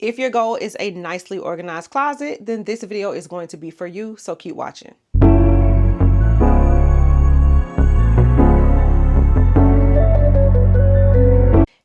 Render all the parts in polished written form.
If your goal is a nicely organized closet, then this video is going to be for you, so keep watching.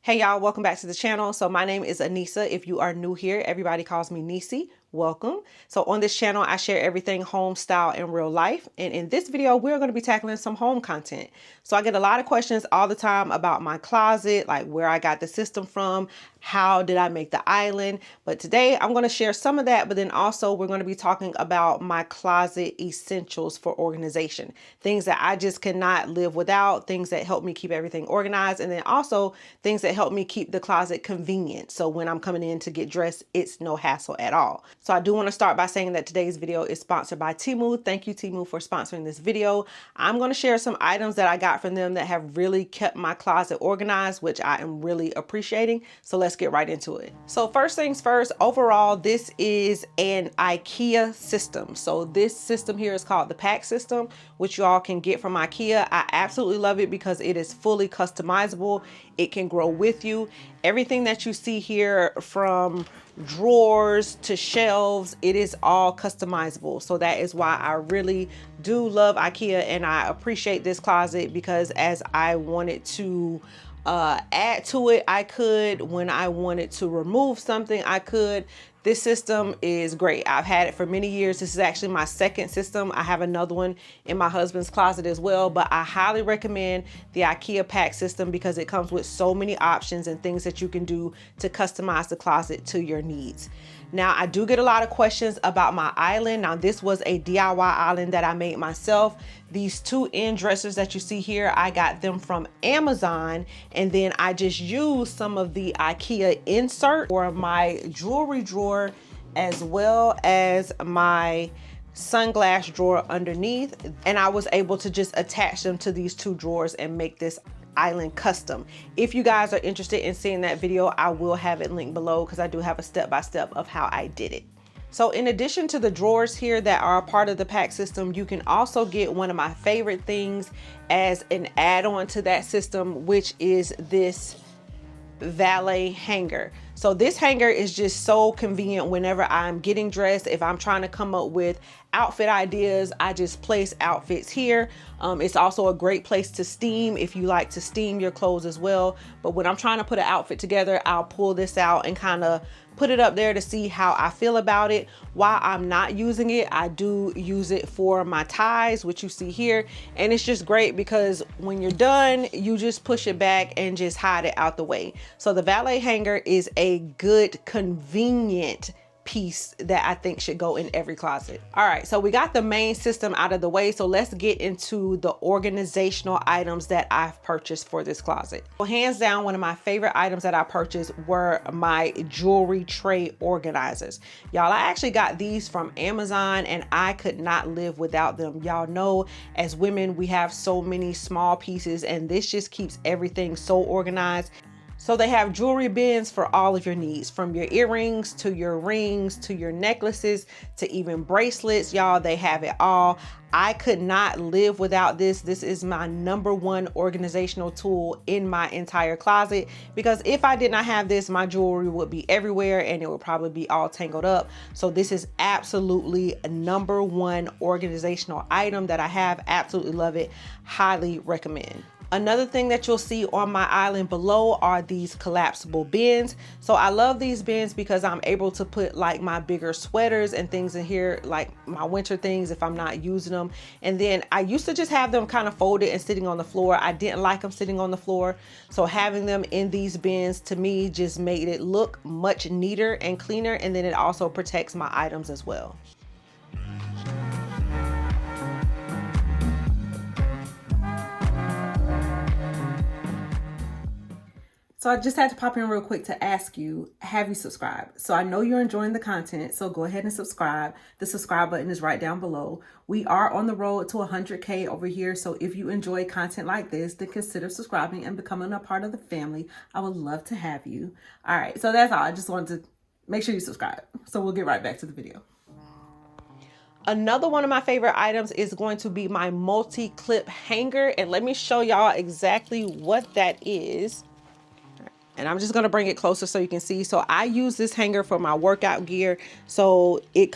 Hey y'all, welcome back to the channel. So my name is Anissa. If you are new here, everybody calls me Nisi. Welcome. So on this channel, I share everything home style and real life. And in this video, we're going to be tackling some home content. So I get a lot of questions all the time about my closet, like where I got the system from, how did I make the island? But today I'm going to share some of that, but then also we're going to be talking about my closet essentials for organization, things that I just cannot live without, things that help me keep everything organized, and then also things that help me keep the closet convenient. So when I'm coming in to get dressed, it's no hassle at all. So I do want to start by saying that today's video is sponsored by Temu. Thank you, Temu, for sponsoring this video. I'm going to share some items that I got from them that have really kept my closet organized, which I am really appreciating. So let's get right into it. So first things first, overall, this is an IKEA system. So this system here is called the Pefect system, which you all can get from IKEA. I absolutely love it because it is fully customizable. It can grow with you. Everything that you see here, from drawers to shelves, it is all customizable. So that is why I really do love IKEA, and I appreciate this closet because as I wanted to add to it, I could. When I wanted to remove something, I could. This system is great. I've had it for many years. This is actually my second system. I have another one in my husband's closet as well, but I highly recommend the IKEA Pefect system because it comes with so many options and things that you can do to customize the closet to your needs. Now, I do get a lot of questions about my island. Now, this was a DIY island that I made myself. These two end dressers that you see here, I got them from Amazon, and then I just used some of the IKEA insert for my jewelry drawer as well as my sunglass drawer underneath, and I was able to just attach them to these two drawers and make this island custom. If you guys are interested in seeing that video, I will have it linked below because I do have a step-by-step of how I did it. So in addition to the drawers here that are a part of the Pefect system, you can also get one of my favorite things as an add-on to that system, which is this valet hanger. So this hanger is just so convenient whenever I'm getting dressed. If I'm trying to come up with outfit ideas, I just place outfits here. It's also a great place to steam if you like to steam your clothes as well. But when I'm trying to put an outfit together, I'll pull this out and kind of put it up there to see how I feel about it. While I'm not using it, I do use it for my ties, which you see here. And it's just great because when you're done, you just push it back and just hide it out the way. So the valet hanger is a good, convenient piece that I think should go in every closet. All right, so we got the main system out of the way. So let's get into the organizational items that I've purchased for this closet. Well, hands down, one of my favorite items that I purchased were my jewelry tray organizers. Y'all, I actually got these from Amazon and I could not live without them. Y'all know, as women, we have so many small pieces and this just keeps everything so organized. So they have jewelry bins for all of your needs, from your earrings to your rings to your necklaces to even bracelets. Y'all, they have it all. I could not live without this. This is my #1 organizational tool in my entire closet, because if I did not have this, my jewelry would be everywhere and it would probably be all tangled up. So this is absolutely a #1 organizational item that I have. Absolutely love it. Highly recommend. Another thing that you'll see on my island below are these collapsible bins. So I love these bins because I'm able to put like my bigger sweaters and things in here, like my winter things if I'm not using them. And then I used to just have them kind of folded and sitting on the floor. I didn't like them sitting on the floor. So having them in these bins to me just made it look much neater and cleaner. And then it also protects my items as well. So I just had to pop in real quick to ask you, have you subscribed? So I know you're enjoying the content, so go ahead and subscribe. The subscribe button is right down below. We are on the road to 100K over here. So if you enjoy content like this, then consider subscribing and becoming a part of the family. I would love to have you. All right, so that's all. I just wanted to make sure you subscribe. So we'll get right back to the video. Another one of my favorite items is going to be my multi-clip hanger. And let me show y'all exactly what that is. And I'm just gonna bring it closer so you can see. So I use this hanger for my workout gear. So it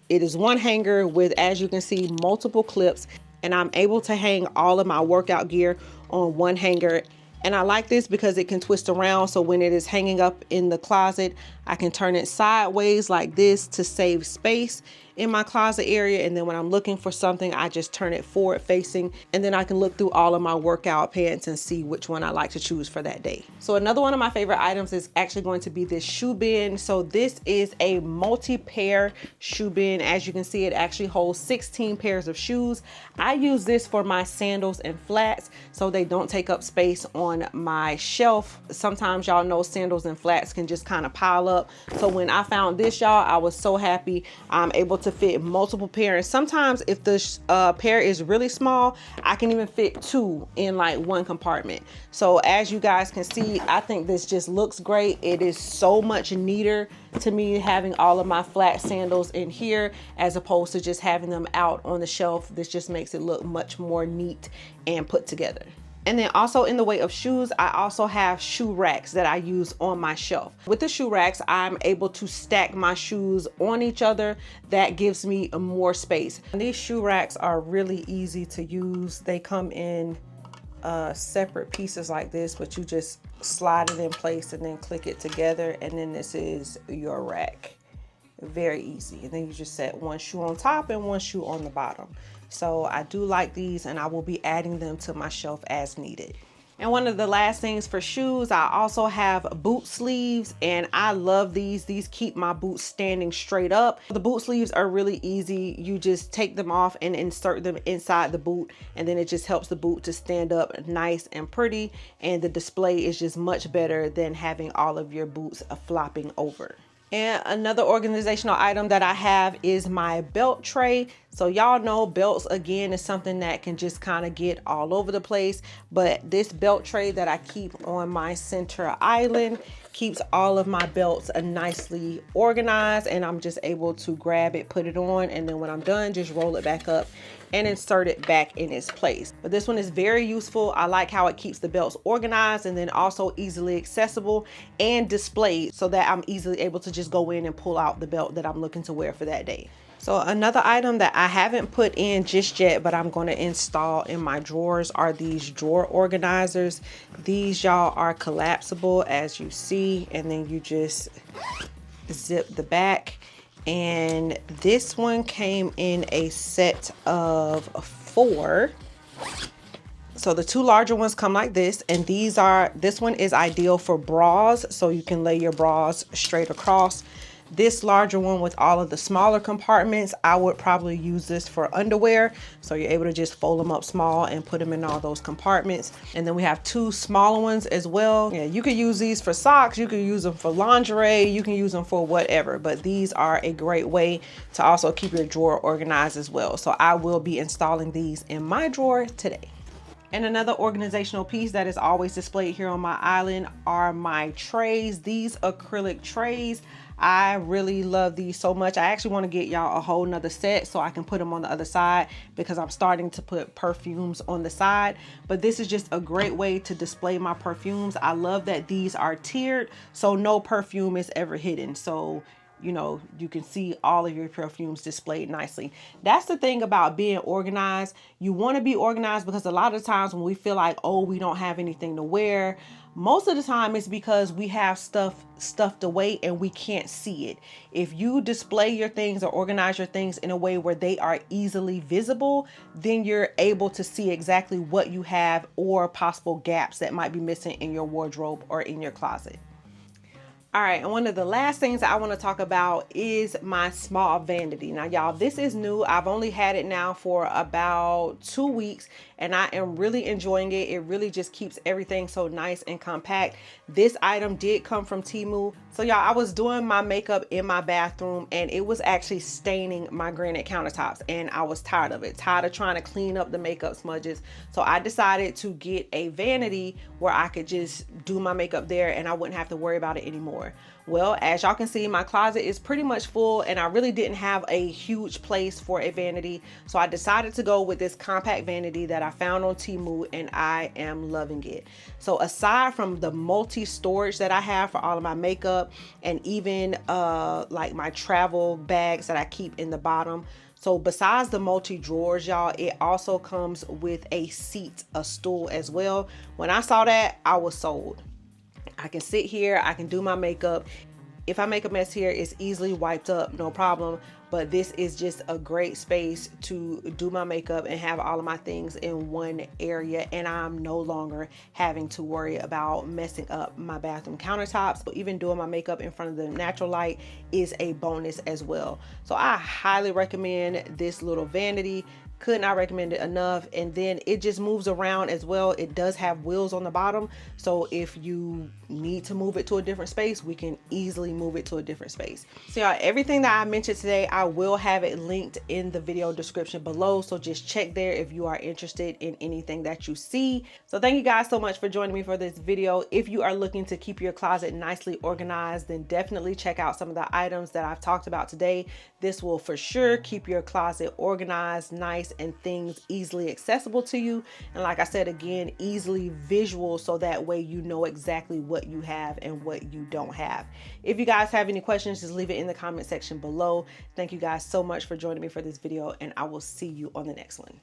is one hanger with, as you can see, multiple clips, and I'm able to hang all of my workout gear on one hanger. And I like this because it can twist around, so when it is hanging up in the closet, I can turn it sideways like this to save space in my closet area. And then when I'm looking for something, I just turn it forward facing, and then I can look through all of my workout pants and see which one I like to choose for that day. So another one of my favorite items is actually going to be this shoe bin. So this is a multi-pair shoe bin. As you can see, it actually holds 16 pairs of shoes. I use this for my sandals and flats so they don't take up space on my shelf. Sometimes y'all know sandals and flats can just kind of pile up. So when I found this, y'all, I was so happy. I'm able to fit multiple pairs. Sometimes if the pair is really small, I can even fit two in like one compartment. So as you guys can see, I think this just looks great. It is so much neater to me having all of my flat sandals in here as opposed to just having them out on the shelf. This just makes it look much more neat and put together. And then also in the way of shoes, I also have shoe racks that I use on my shelf. With the shoe racks, I'm able to stack my shoes on each other. That gives me more space. And these shoe racks are really easy to use. They come in separate pieces like this, but you just slide it in place and then click it together. And then this is your rack. Very easy. And then you just set one shoe on top and one shoe on the bottom. So I do like these, and I will be adding them to my shelf as needed. And one of the last things for shoes, I also have boot sleeves, and I love these. These keep my boots standing straight up. The boot sleeves are really easy. You just take them off and insert them inside the boot, and then it just helps the boot to stand up nice and pretty. And the display is just much better than having all of your boots flopping over. And another organizational item that I have is my belt tray. So y'all know belts, again, is something that can just kind of get all over the place. But this belt tray that I keep on my center island keeps all of my belts nicely organized, and I'm just able to grab it, put it on, and then when I'm done, just roll it back up and insert it back in its place. But this one is very useful. I like how it keeps the belts organized and then also easily accessible and displayed so that I'm easily able to just go in and pull out the belt that I'm looking to wear for that day. So another item that I haven't put in just yet, but I'm going to install in my drawers are these drawer organizers. These, y'all, are collapsible, as you see, and then you just zip the back. And this one came in a set of 4. So the 2 larger ones come like this, and this one is ideal for bras, so you can lay your bras straight across. This larger one with all of the smaller compartments, I would probably use this for underwear. So you're able to just fold them up small and put them in all those compartments. And then we have 2 smaller ones as well. Yeah, you could use these for socks, you can use them for lingerie, you can use them for whatever, but these are a great way to also keep your drawer organized as well. So I will be installing these in my drawer today. And another organizational piece that is always displayed here on my island are my trays. These acrylic trays, I really love these so much. I actually want to get y'all a whole nother set so I can put them on the other side, because I'm starting to put perfumes on the side. But this is just a great way to display my perfumes. I love that these are tiered, so no perfume is ever hidden. So you know, you can see all of your perfumes displayed nicely. That's the thing about being organized. You want to be organized because a lot of times when we feel like, oh, we don't have anything to wear, most of the time it's because we have stuff stuffed away and we can't see it. If you display your things or organize your things in a way where they are easily visible, then you're able to see exactly what you have or possible gaps that might be missing in your wardrobe or in your closet. All right, and one of the last things I want to talk about is my small vanity. Now, y'all, this is new. I've only had it now for about 2 weeks, and I am really enjoying it. It really just keeps everything so nice and compact. This item did come from Temu. So, y'all, I was doing my makeup in my bathroom, and it was actually staining my granite countertops, and I was tired of it, tired of trying to clean up the makeup smudges. So I decided to get a vanity where I could just do my makeup there, and I wouldn't have to worry about it anymore. more? Well, as y'all can see, my closet is pretty much full and I really didn't have a huge place for a vanity. So I decided to go with this compact vanity that I found on Temu, and I am loving it. So aside from the multi-storage that I have for all of my makeup and even like my travel bags that I keep in the bottom, so besides the multi-drawers, y'all, it also comes with a seat, a stool as well. When I saw that, I was sold. I can sit here, I can do my makeup. If I make a mess here, it's easily wiped up, no problem. But this is just a great space to do my makeup and have all of my things in one area, and I'm no longer having to worry about messing up my bathroom countertops. But even doing my makeup in front of the natural light is a bonus as well. So I highly recommend this little vanity. Could not recommend it enough. And then it just moves around as well. It does have wheels on the bottom, so if you need to move it to a different space, we can easily move it to a different space. So y'all, everything that I mentioned today, I will have it linked in the video description below, so just check there if you are interested in anything that you see. So thank you guys so much for joining me for this video. If you are looking to keep your closet nicely organized, then definitely check out some of the items that I've talked about today. This will for sure keep your closet organized, nice, and things easily accessible to you. And like I said, again, easily visual, so that way you know exactly what you have and what you don't have. If you guys have any questions, just leave it in the comment section below. Thank you guys so much for joining me for this video, and I will see you on the next one.